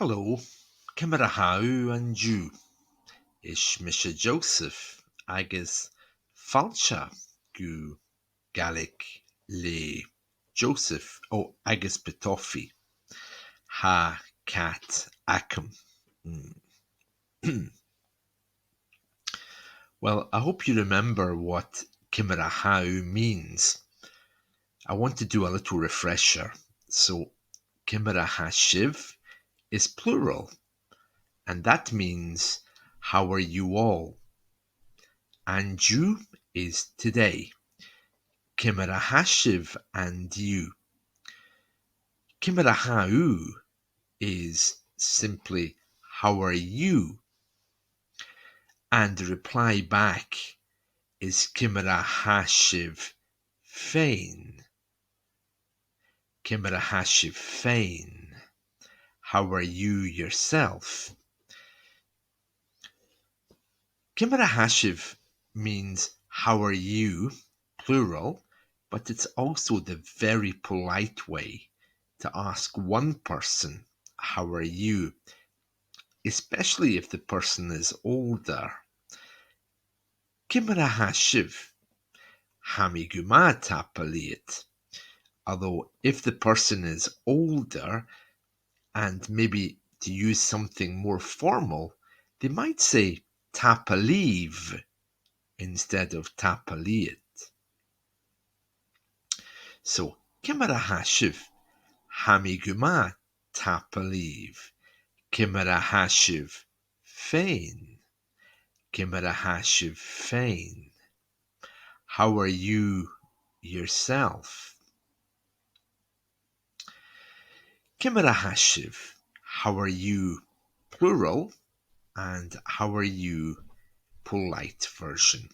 Hallo, Ciamar an Jew. Is Misha Joseph agus falcha gu Gaelic le Joseph agus Betofi ha cat acum. Well, I hope you remember what Ciamar means. I want to do a little refresher. So Ciamar shiv is plural, and that means how are you all? And you is today. Ciamar shiv and you. Ciamar is simply how are you? And the reply back is Ciamar shiv fhèin. Ciamar shiv fhèin. How are you yourself? Ciamar shiv means how are you, plural, but it's also the very polite way to ask one person, how are you? Especially if the person is older. Ciamar shiv, hami guma tapaliet. Although if the person is older and maybe to use something more formal, they might say tapaliv instead of tapaliet. So Ciamar shiv, hami guma tapaliv. Ciamar shiv fhèin. Ciamar shiv fhèin. How are you yourself? Ciamar shiv, how are you, plural, and how are you, polite version.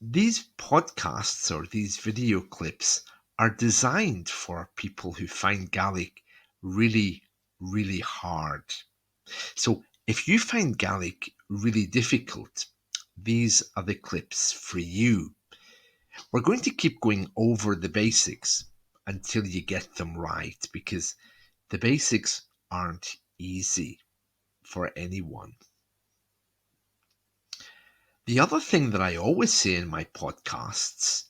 These podcasts or these video clips are designed for people who find Gaelic really, really hard. So if you find Gaelic really difficult, these are the clips for you. We're going to keep going over the basics until you get them right, because the basics aren't easy for anyone. The other thing that I always say in my podcasts,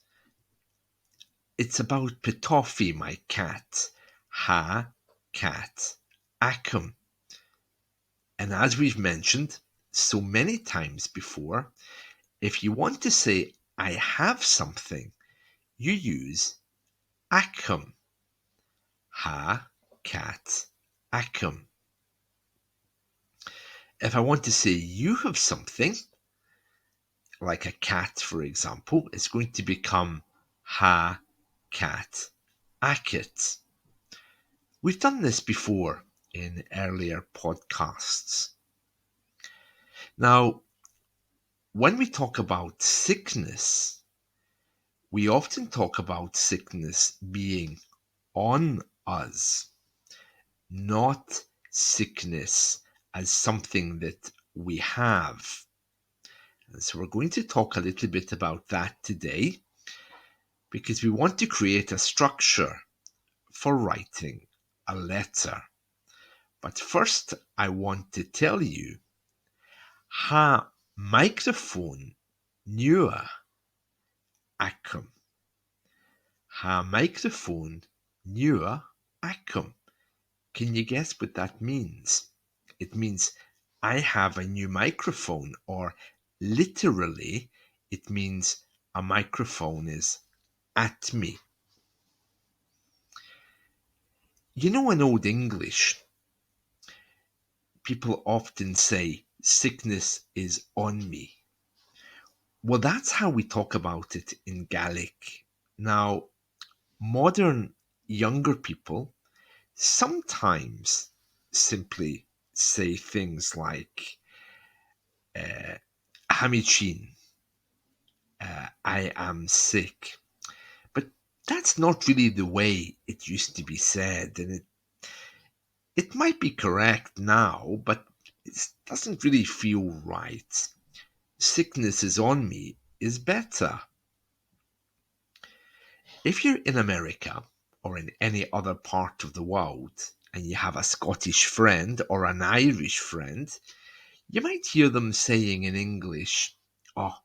it's about Petofi, my cat, ha, cat, acum. And as we've mentioned so many times before, if you want to say I have something, you use acum. Ha, cat, acum. If I want to say you have something, like a cat, for example, it's going to become ha, cat, acet. We've done this before in earlier podcasts. Now, when we talk about sickness, we often talk about sickness being on us, not sickness as something that we have. And so we're going to talk a little bit about that today, because we want to create a structure for writing a letter. But first, I want to tell you, ha microphone nua acum. Ha microphone nua acum. Can you guess what that means? It means I have a new microphone, or literally, it means a microphone is at me. You know, in Old English, people often say, sickness is on me. Well, that's how we talk about it in Gaelic. Now, modern younger people sometimes simply say things like, Hamichin, I am sick. But that's not really the way it used to be said, and it might be correct now, but it doesn't really feel right. Sickness is on me is better. If you're in America or in any other part of the world and you have a Scottish friend or an Irish friend, you might hear them saying in English, "Oh,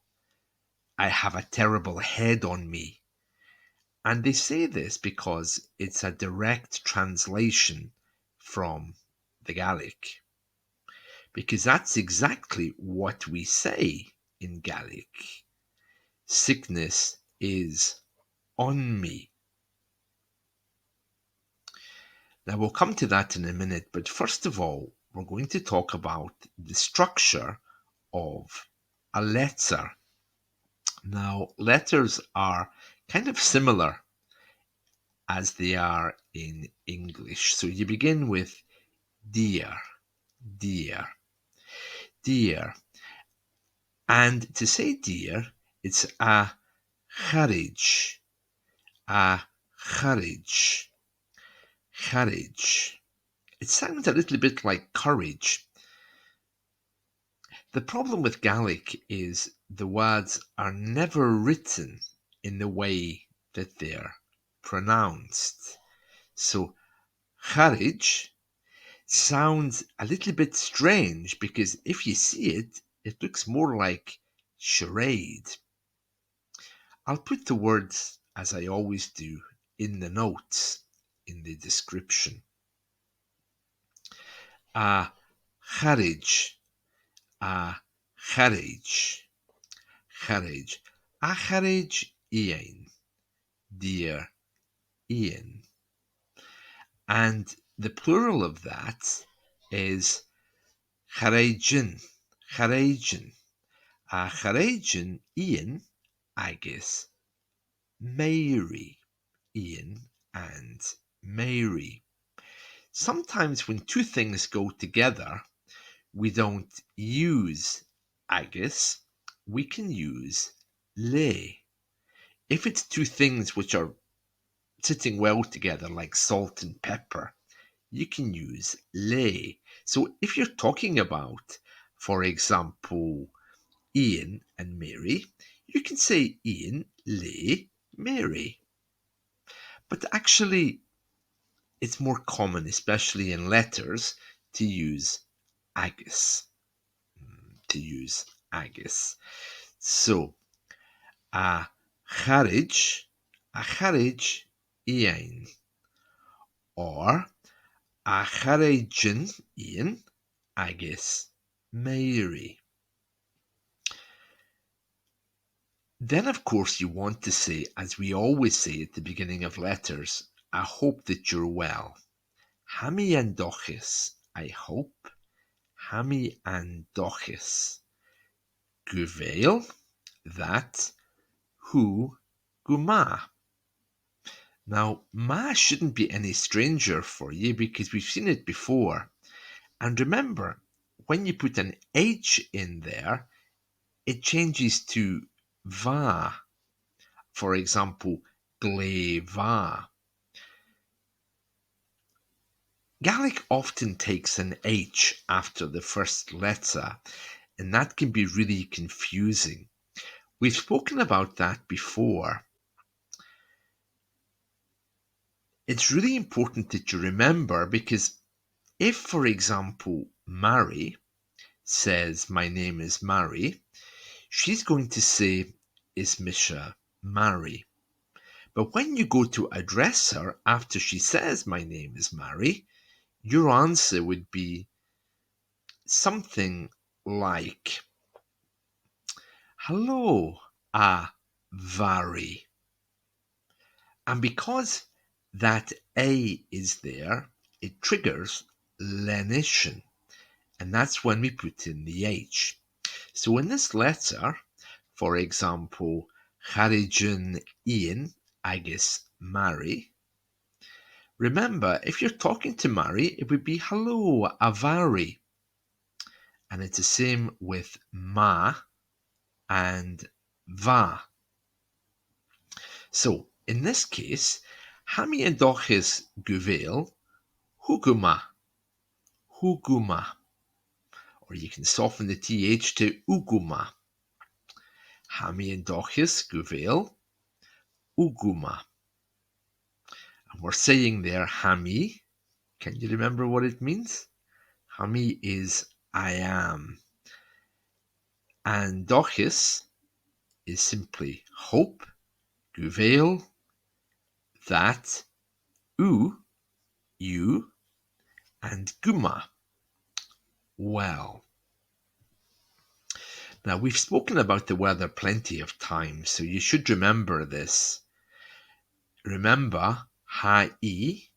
I have a terrible head on me." And they say this because it's a direct translation from the Gaelic. Because that's exactly what we say in Gaelic. Sickness is on me. Now we'll come to that in a minute, but first of all, we're going to talk about the structure of a letter. Now, letters are kind of similar as they are in English. So you begin with dear, dear, dear. And to say dear, it's a charaid, a charaid, charaid. It sounds a little bit like courage. The problem with Gaelic is the words are never written in the way that they're pronounced. So, charaid sounds a little bit strange because if you see it, it looks more like charade. I'll put the words, as I always do, in the notes in the description. A Charaid, a Charaid, Charaid, a Charaid Iain, dear Ian. And the plural of that is Charaidin, Charaidin, a Charaidin Ian, agus Mary, Ian and Mary. Sometimes when two things go together, we don't use agus, we can use le. If it's two things which are sitting well together, like salt and pepper, you can use le. So if you're talking about, for example, Ian and Mary, you can say Ian, le, Mary. But actually, it's more common, especially in letters, to use agus. To use agus. So, a Charaid, a Charaid Iain, or a Charaidin Iain agus Mary. Then, of course, you want to say, as we always say at the beginning of letters, I hope that you're well. Hami and dòchas, I hope. Hami and dòchas. Bheil, that. Who, ma. Now, ma shouldn't be any stranger for you because we've seen it before. And remember, when you put an H in there, it changes to va. For example, va. Gaelic often takes an H after the first letter, and that can be really confusing. We've spoken about that before. It's really important that you remember because if, for example, Mary says, my name is Mary, she's going to say, is Misha Mary? But when you go to address her after she says, my name is Mary, your answer would be something like, hello, Vary. And because that A is there, it triggers lenition. And that's when we put in the H. So in this letter, for example, Charaidin Iain agus Mary. Remember, if you're talking to Mary, it would be hello, Avari. And it's the same with ma and va. So in this case, Hami and dòchas bheil, huguma, huguma. Or you can soften the th to uguma. Hami and dòchas bheil, uguma. And we're saying there Hami, Can you remember what it means? Hami is I am. And dòchas is simply hope, vale, that, you, and guma, well. Now, we've spoken about the weather plenty of times, so you should remember this. Remember, ha'i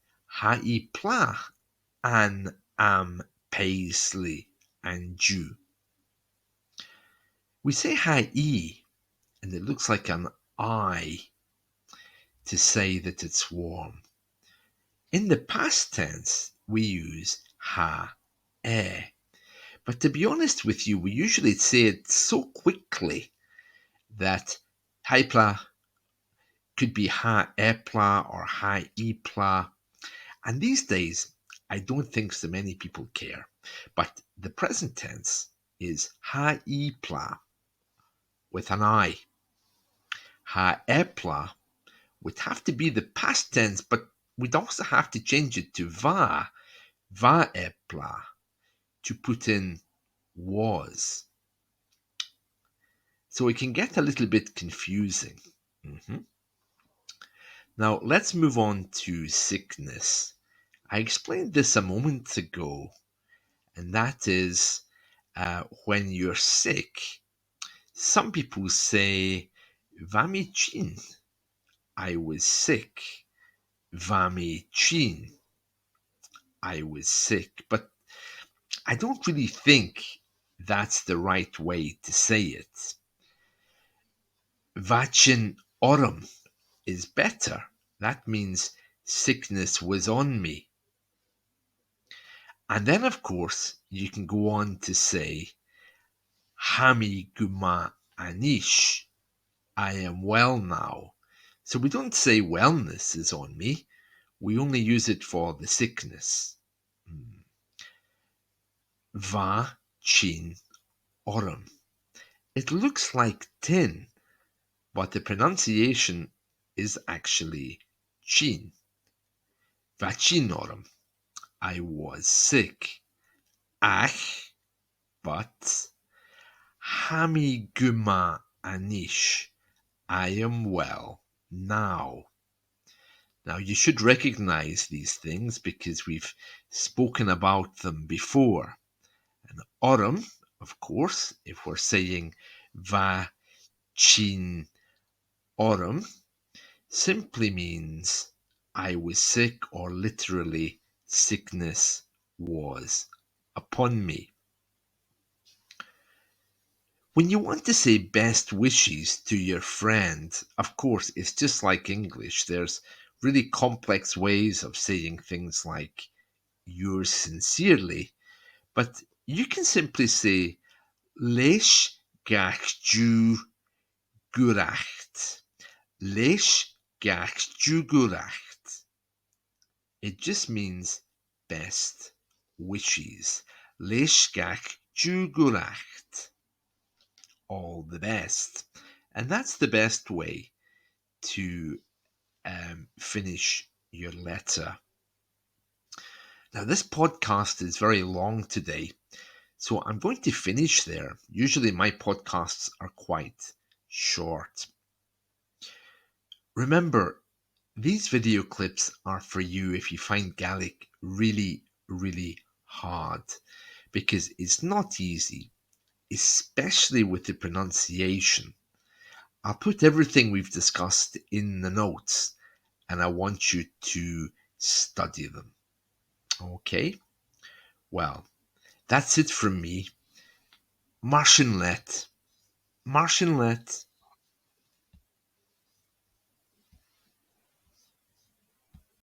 pla, an am paisley and Jew. We say ha'i, and it looks like an I to say that it's warm. In the past tense, we use ha-e. But to be honest with you, we usually say it so quickly that haipla could be ha-epla or ha-epla. And these days, I don't think so many people care. But the present tense is ha-epla with an I. Ha-epla would have to be the past tense, but we'd also have to change it to va-epla, to put in was. So it can get a little bit confusing. Now let's move on to sickness. I explained this a moment ago, and that is when you're sick. Some people say, Vami chin, I was sick. Vami chin, I was sick. But I don't really think that's the right way to say it. Vachin orum is better. That means sickness was on me. And then, of course, you can go on to say, Hami guma a-nis, I am well now. So we don't say wellness is on me. We only use it for the sickness. Va chin orum. It looks like tinn, but the pronunciation is actually chin. Va chin orum. I was sick. Ach, but Hami guma a-nis, I am well now. Now you should recognize these things because we've spoken about them before. And orum, of course, if we're saying va chin orum, simply means I was sick, or literally sickness was upon me. When you want to say best wishes to your friend, of course, it's just like English. There's really complex ways of saying things like yours sincerely, but you can simply say leis gach dú guracht. Leis gach dú guracht. It just means best wishes. Leis gach dú guracht. All the best. And that's the best way to finish your letter. Now, this podcast is very long today, so I'm going to finish there. Usually my podcasts are quite short. Remember, these video clips are for you if you find Gaelic really, really hard, because it's not easy, especially with the pronunciation. I'll put everything we've discussed in the notes, and I want you to study them. Okay? Well, that's it from me. Marshin let.